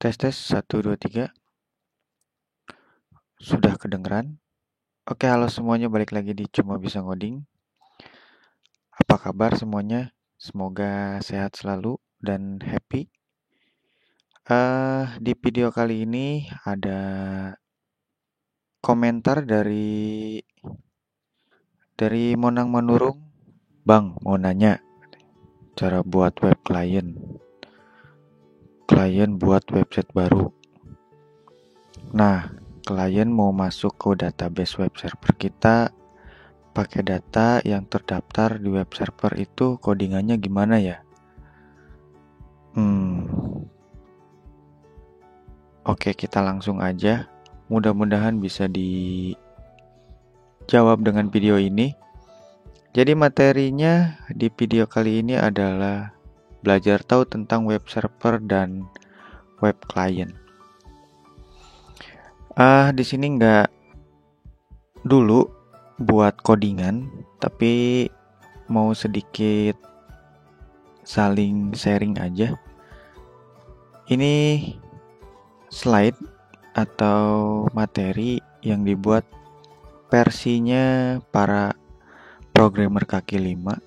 Tes tes 1 2 3. Sudah kedengeran? Oke, halo semuanya, balik lagi di Cuma Bisa Ngoding. Apa kabar semuanya? Semoga sehat selalu dan happy. Di video kali ini ada komentar dari Monang Manurung. Bang, mau nanya cara buat web klien buat website baru. Nah, klien mau masuk ke database web server kita pakai data yang terdaftar di web server itu, codingannya gimana ya? Oke, kita langsung aja. Mudah-mudahan bisa dijawab dengan video ini. Jadi materinya di video kali ini adalah belajar tahu tentang web server dan web client. Di sini nggak dulu buat codingan, tapi mau sedikit saling sharing aja. Ini slide atau materi yang dibuat versinya para programmer kaki lima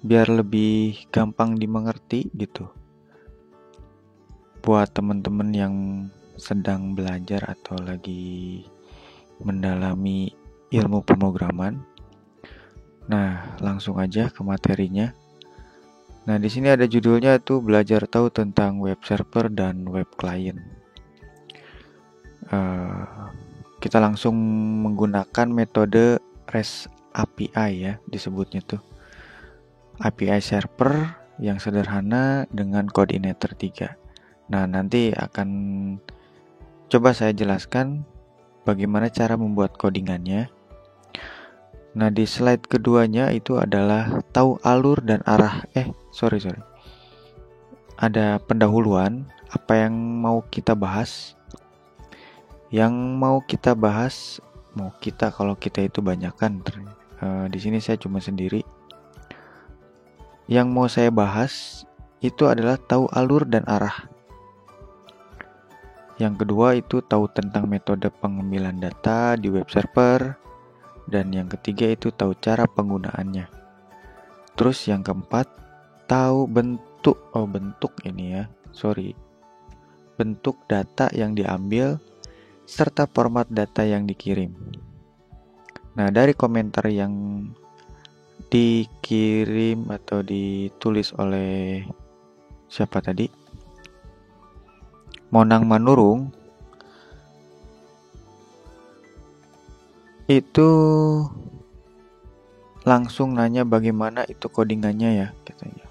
biar lebih gampang dimengerti gitu buat teman-teman yang sedang belajar atau lagi mendalami ilmu pemrograman. Nah, langsung aja ke materinya. Nah, di sini ada judulnya tuh belajar tahu tentang web server dan web client. Kita langsung menggunakan metode REST API ya, disebutnya tuh. API server yang sederhana dengan koordinator 3. Nah, nanti akan coba saya jelaskan bagaimana cara membuat codingannya. Nah, di slide keduanya itu adalah tahu alur dan arah. Ada pendahuluan apa yang mau kita bahas. Yang mau kita bahas, kalau kita itu banyak kan. Di sini saya cuma sendiri. Yang mau saya bahas itu adalah tahu alur dan arah. Yang kedua itu tahu tentang metode pengambilan data di web server. Dan yang ketiga itu tahu cara penggunaannya. Terus yang keempat, tahu bentuk data yang diambil serta format data yang dikirim. Nah, dari komentar yang dikirim atau ditulis oleh siapa tadi? Monang Manurung. Itu langsung nanya bagaimana itu codingannya ya, katanya.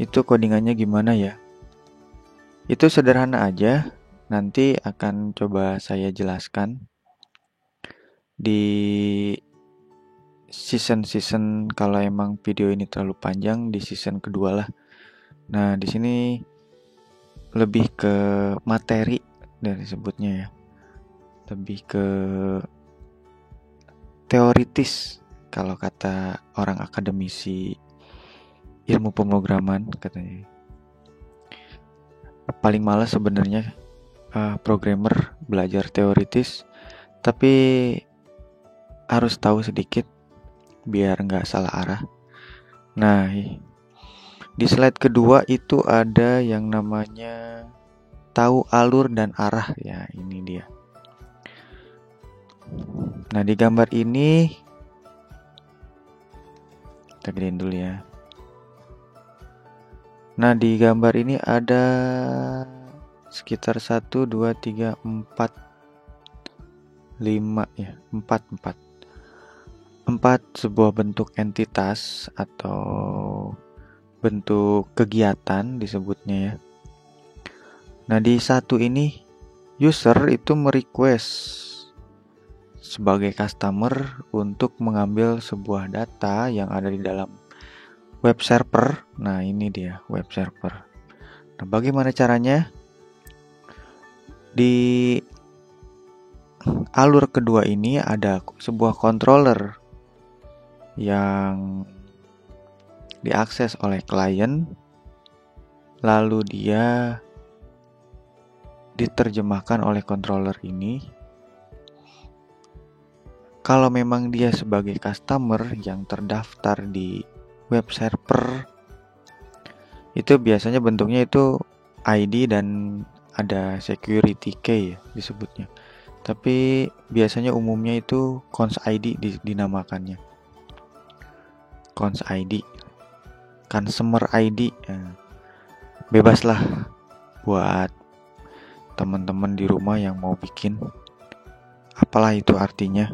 Itu codingannya gimana ya? Itu sederhana aja, nanti akan coba saya jelaskan di season kalau emang video ini terlalu panjang di season kedua lah. Nah, di sini lebih ke materi dari sebutnya ya. Lebih ke teoritis kalau kata orang akademisi ilmu pemrograman katanya. Paling malas sebenarnya programmer belajar teoritis, tapi harus tahu sedikit biar nggak salah arah. Nah, di slide kedua itu ada yang namanya tahu alur dan arah ya, ini dia. Nah, di gambar ini kita gedein dulu ya. Nah, di gambar ini ada sekitar 1 2 3 4 5 ya, 4 sebuah bentuk entitas atau bentuk kegiatan disebutnya ya. Nah, di satu ini user itu merequest sebagai customer untuk mengambil sebuah data yang ada di dalam web server. Nah, ini dia web server. Nah, bagaimana caranya? Di alur kedua ini ada sebuah controller yang diakses oleh klien, lalu dia diterjemahkan oleh controller ini. Kalau memang dia sebagai customer yang terdaftar di web server, itu biasanya bentuknya itu ID dan ada security key ya disebutnya. Tapi biasanya umumnya itu cons ID dinamakannya. Cons ID, consumer ID. Bebaslah buat teman-teman di rumah yang mau bikin. Apalah itu artinya,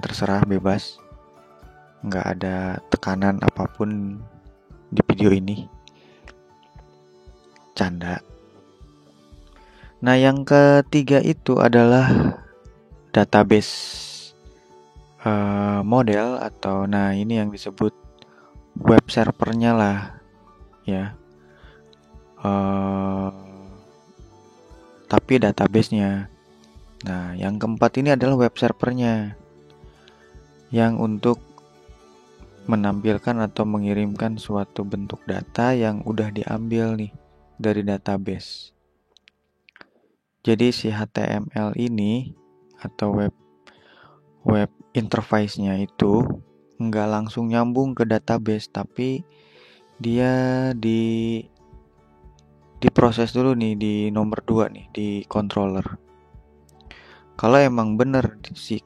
terserah, bebas. Nggak ada tekanan apapun di video ini. Canda. Nah, yang ketiga itu adalah database model atau ini yang disebut web servernya lah ya. Tapi database-nya. Nah, yang keempat ini adalah web servernya yang untuk menampilkan atau mengirimkan suatu bentuk data yang udah diambil nih dari database. Jadi si HTML ini atau web interface-nya itu nggak langsung nyambung ke database, tapi dia diproses dulu nih di nomor 2 nih di controller. Kalau emang bener si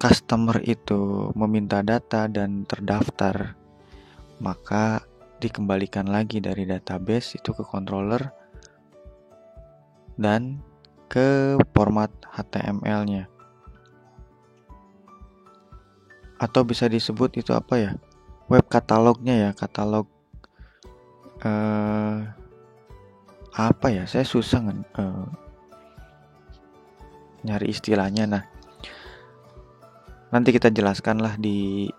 customer itu meminta data dan terdaftar, maka dikembalikan lagi dari database itu ke controller dan ke format HTML-nya. Atau bisa disebut itu apa ya? Web katalognya ya, katalog apa ya? Saya susah nyari istilahnya. Nah, nanti kita jelaskanlah di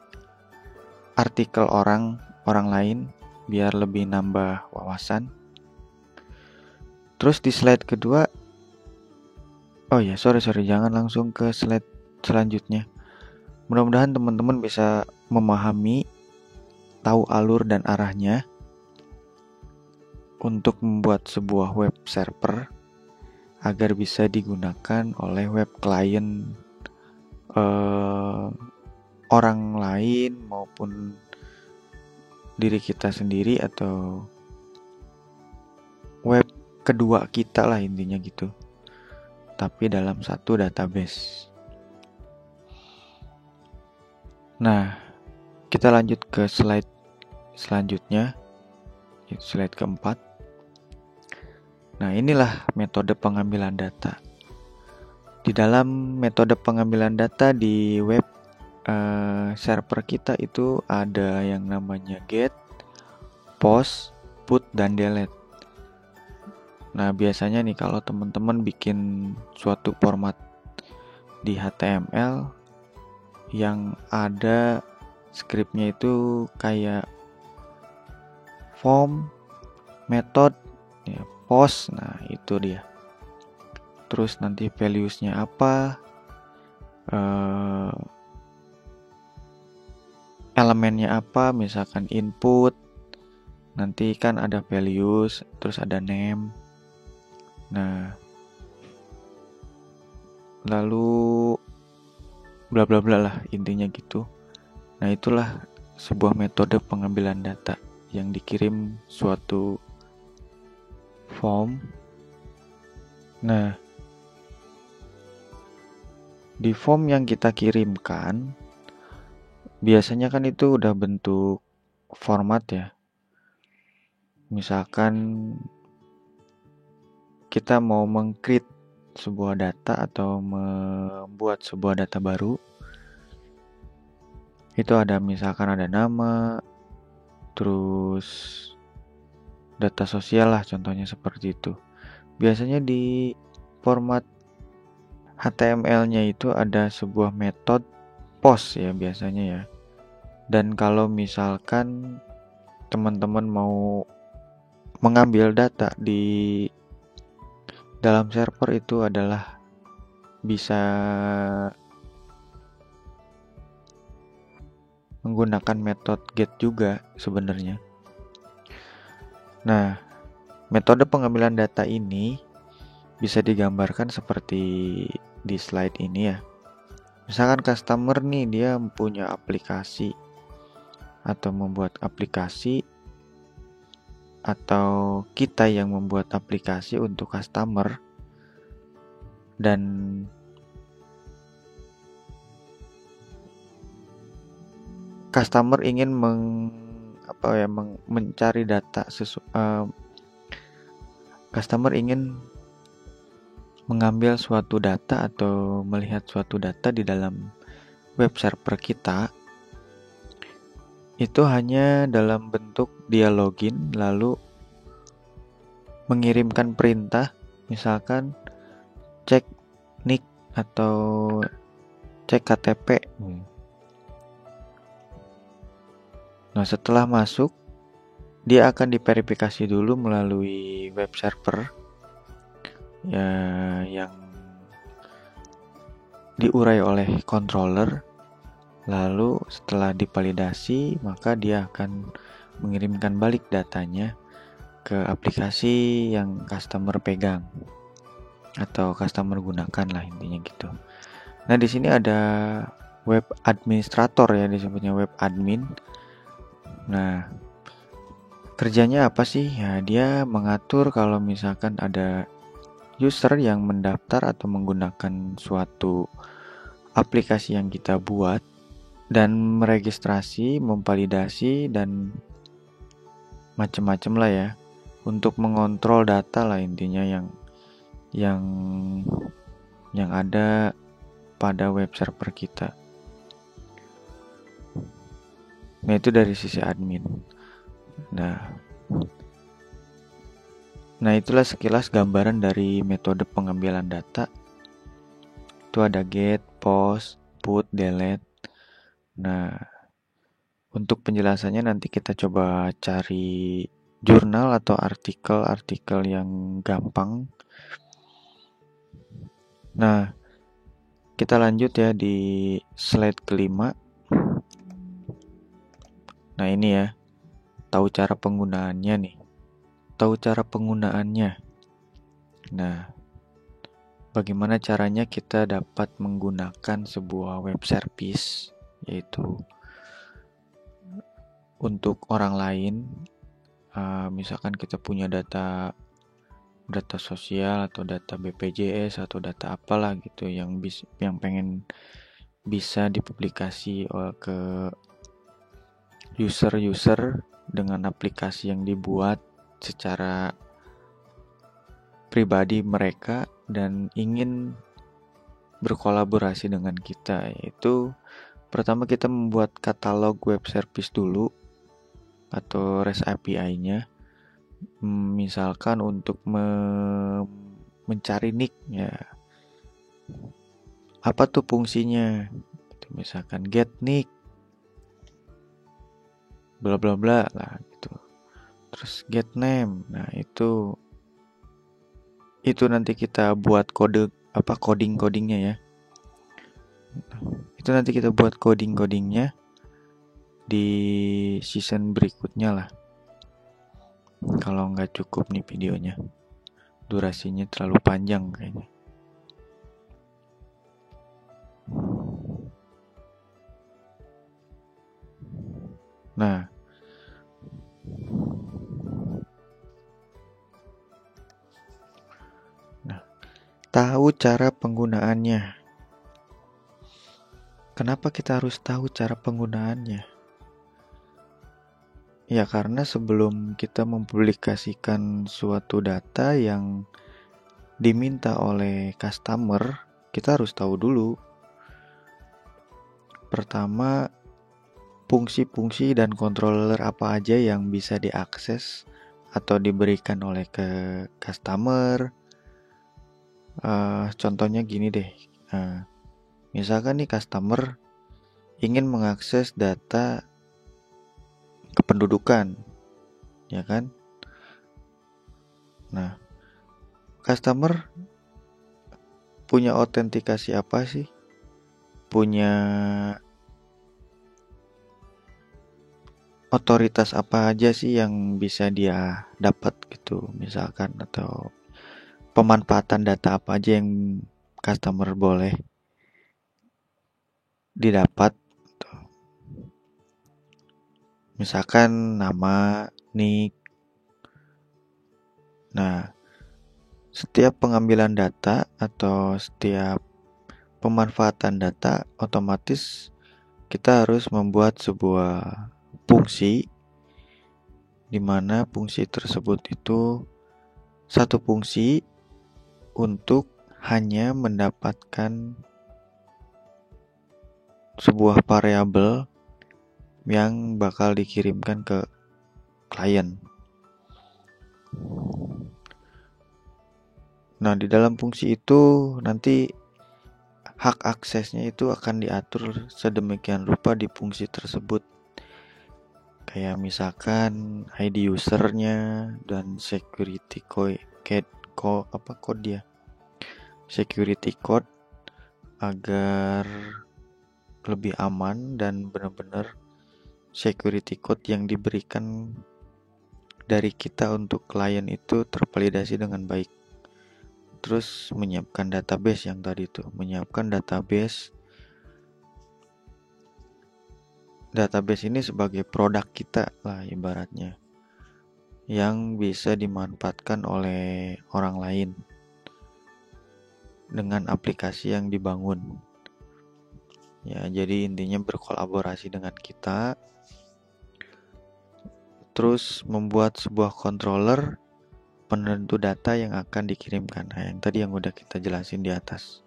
artikel orang lain biar lebih nambah wawasan. Terus di slide kedua, oh ya, sorry, jangan langsung ke slide selanjutnya. Mudah-mudahan teman-teman bisa memahami, tahu alur dan arahnya untuk membuat sebuah web server agar bisa digunakan oleh web client orang lain maupun diri kita sendiri atau web kedua kita lah, intinya gitu, tapi dalam satu database. Nah, kita lanjut ke slide selanjutnya, slide keempat. Nah, inilah metode pengambilan data. Di dalam metode pengambilan data di web server kita itu ada yang namanya get, post, put, dan delete. Nah, biasanya nih kalau teman-teman bikin suatu format di HTML yang ada scriptnya itu kayak form, method, ya, post, nah itu dia. Terus nanti values-nya apa, elemennya apa, misalkan input, nanti kan ada values, terus ada name. Nah, lalu bla bla bla lah, intinya gitu. Nah, itulah sebuah metode pengambilan data yang dikirim suatu form. Nah, di form yang kita kirimkan biasanya kan itu udah bentuk format ya. Misalkan kita mau meng-create sebuah data atau membuat sebuah data baru, itu ada misalkan ada nama, terus data sosial lah, contohnya seperti itu. Biasanya di format HTML-nya itu ada sebuah metode post ya biasanya ya. Dan kalau misalkan teman-teman mau mengambil data di dalam server itu adalah bisa menggunakan metode get juga sebenarnya. Nah, Metode pengambilan data ini bisa digambarkan seperti di slide ini ya. Misalkan customer nih, dia punya aplikasi atau membuat aplikasi, atau kita yang membuat aplikasi untuk customer, dan customer ingin mencari data customer ingin mengambil suatu data atau melihat suatu data di dalam web server kita, itu hanya dalam bentuk dia login lalu mengirimkan perintah, misalkan cek NIK atau cek KTP. Nah, setelah masuk, dia akan diverifikasi dulu melalui web server ya, yang diurai oleh controller. Lalu setelah divalidasi, maka dia akan mengirimkan balik datanya ke aplikasi yang customer pegang atau customer gunakan lah, intinya gitu. Nah, di sini ada web administrator ya, disebutnya web admin. Nah, kerjanya apa sih? Ya, dia mengatur kalau misalkan ada user yang mendaftar atau menggunakan suatu aplikasi yang kita buat, dan meregistrasi, memvalidasi, dan macam-macam lah ya, untuk mengontrol data lah intinya yang ada pada web server kita. Nah, itu dari sisi admin. Nah, itulah sekilas gambaran dari metode pengambilan data. Itu ada get, post, put, delete. Nah, untuk penjelasannya nanti kita coba cari jurnal atau artikel-artikel yang gampang. Nah, kita lanjut ya di slide kelima. Nah, ini ya, tahu cara penggunaannya nih. Tahu cara penggunaannya. Nah, bagaimana caranya kita dapat menggunakan sebuah web service, yaitu untuk orang lain. Misalkan kita punya data sosial atau data BPJS atau data apalah gitu yang pengen bisa dipublikasi ke user dengan aplikasi yang dibuat secara pribadi mereka dan ingin berkolaborasi dengan kita, yaitu pertama kita membuat katalog web service dulu atau REST API-nya. Misalkan untuk mencari nick ya, apa tuh fungsinya? Misalkan get nick bla bla bla lah gitu. Terus get name. Nah, itu nanti kita buat codingnya ya. Itu nanti kita buat codingnya di season berikutnya lah. Kalau nggak cukup nih videonya, durasinya terlalu panjang kayaknya. Nah, tahu cara penggunaannya. Kenapa kita harus tahu cara penggunaannya? Ya, karena sebelum kita mempublikasikan suatu data yang diminta oleh customer, kita harus tahu dulu. Pertama, fungsi-fungsi dan controller apa aja yang bisa diakses atau diberikan oleh ke customer. Contohnya gini deh, misalkan nih customer ingin mengakses data kependudukan, ya kan? Nah, customer punya autentikasi apa sih? Punya otoritas apa aja sih yang bisa dia dapat gitu misalkan, atau pemanfaatan data apa aja yang customer boleh didapat gitu. Misalkan nama, nick. Nah, setiap pengambilan data atau setiap pemanfaatan data otomatis kita harus membuat sebuah fungsi di mana fungsi tersebut itu satu fungsi untuk hanya mendapatkan sebuah variabel yang bakal dikirimkan ke klien. Nah, di dalam fungsi itu nanti hak aksesnya itu akan diatur sedemikian rupa di fungsi tersebut. Kayak misalkan ID usernya dan security code dia? Security code agar lebih aman dan benar-benar security code yang diberikan dari kita untuk klien itu tervalidasi dengan baik. Terus menyiapkan database yang tadi itu, menyiapkan database ini sebagai produk kita lah ibaratnya, yang bisa dimanfaatkan oleh orang lain dengan aplikasi yang dibangun. Ya, jadi intinya berkolaborasi dengan kita, terus membuat sebuah controller penentu data yang akan dikirimkan. Nah, yang tadi yang udah kita jelasin di atas.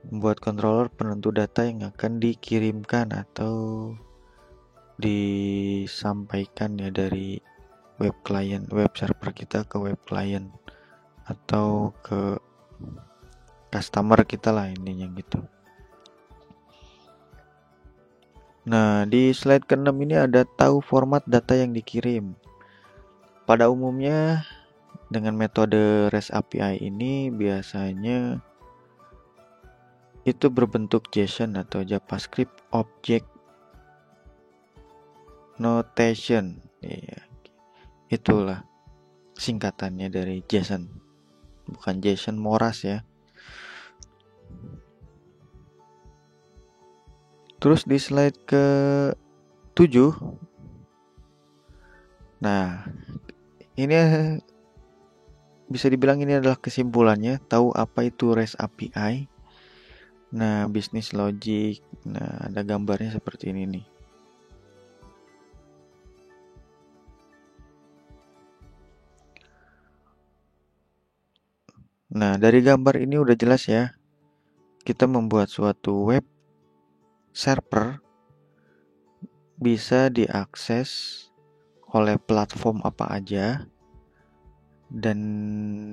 Membuat controller penentu data yang akan dikirimkan atau disampaikan ya dari web server kita ke web client atau ke customer kita lah intinya gitu. Nah, di slide ke-6 ini ada tahu format data yang dikirim. Pada umumnya dengan metode REST API ini biasanya itu berbentuk JSON atau JavaScript Object Notation. Ya, itulah singkatannya dari JSON. Bukan Jason Moras ya. Terus di slide ke-7. Nah, ini bisa dibilang ini adalah kesimpulannya, tahu apa itu REST API. Nah, bisnis logic. Nah, ada gambarnya seperti ini nih. Nah, dari gambar ini udah jelas ya. Kita membuat suatu web server bisa diakses oleh platform apa aja dan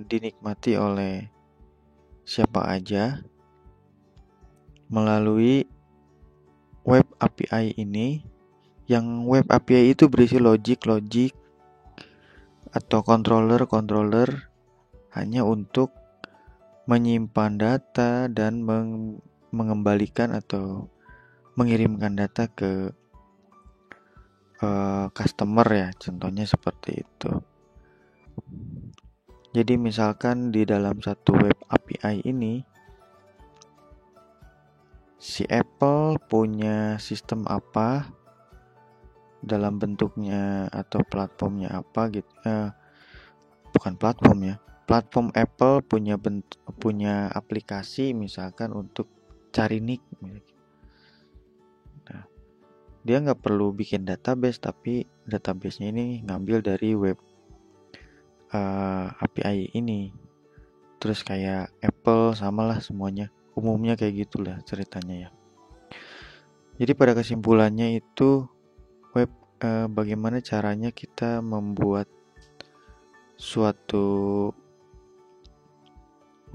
dinikmati oleh siapa aja melalui web API ini, yang web API itu berisi logic atau controller hanya untuk menyimpan data dan mengembalikan atau mengirimkan data ke customer ya, contohnya seperti itu. Jadi misalkan di dalam satu web API ini si Apple punya sistem apa dalam bentuknya atau platformnya apa gitu, bukan platform ya, platform Apple punya aplikasi misalkan untuk cari nick. Nah, dia nggak perlu bikin database, tapi databasenya ini ngambil dari web API ini. Terus kayak Apple samalah semuanya, umumnya kayak gitulah ceritanya ya. Jadi pada kesimpulannya itu web bagaimana caranya kita membuat suatu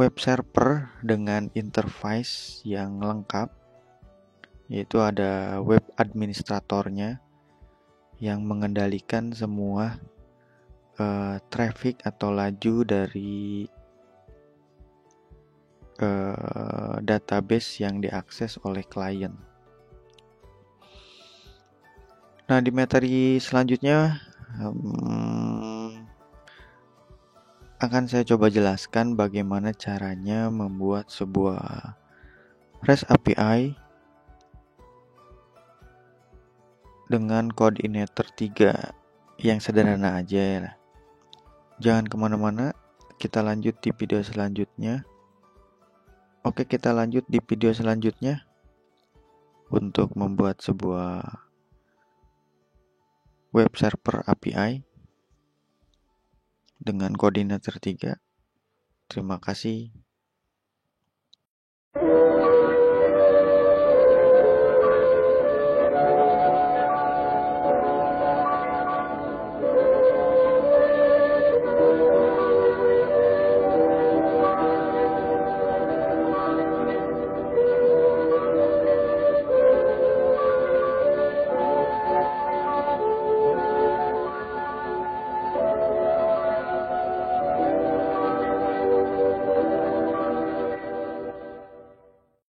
web server dengan interface yang lengkap, yaitu ada web administratornya yang mengendalikan semua traffic atau laju dari database yang diakses oleh klien. Nah, di materi selanjutnya akan saya coba jelaskan bagaimana caranya membuat sebuah REST API dengan koordinator 3 yang sederhana aja ya. Jangan kemana-mana, kita lanjut di video selanjutnya. Oke, kita lanjut di video selanjutnya untuk membuat sebuah web server API dengan koordinator 3. Terima kasih.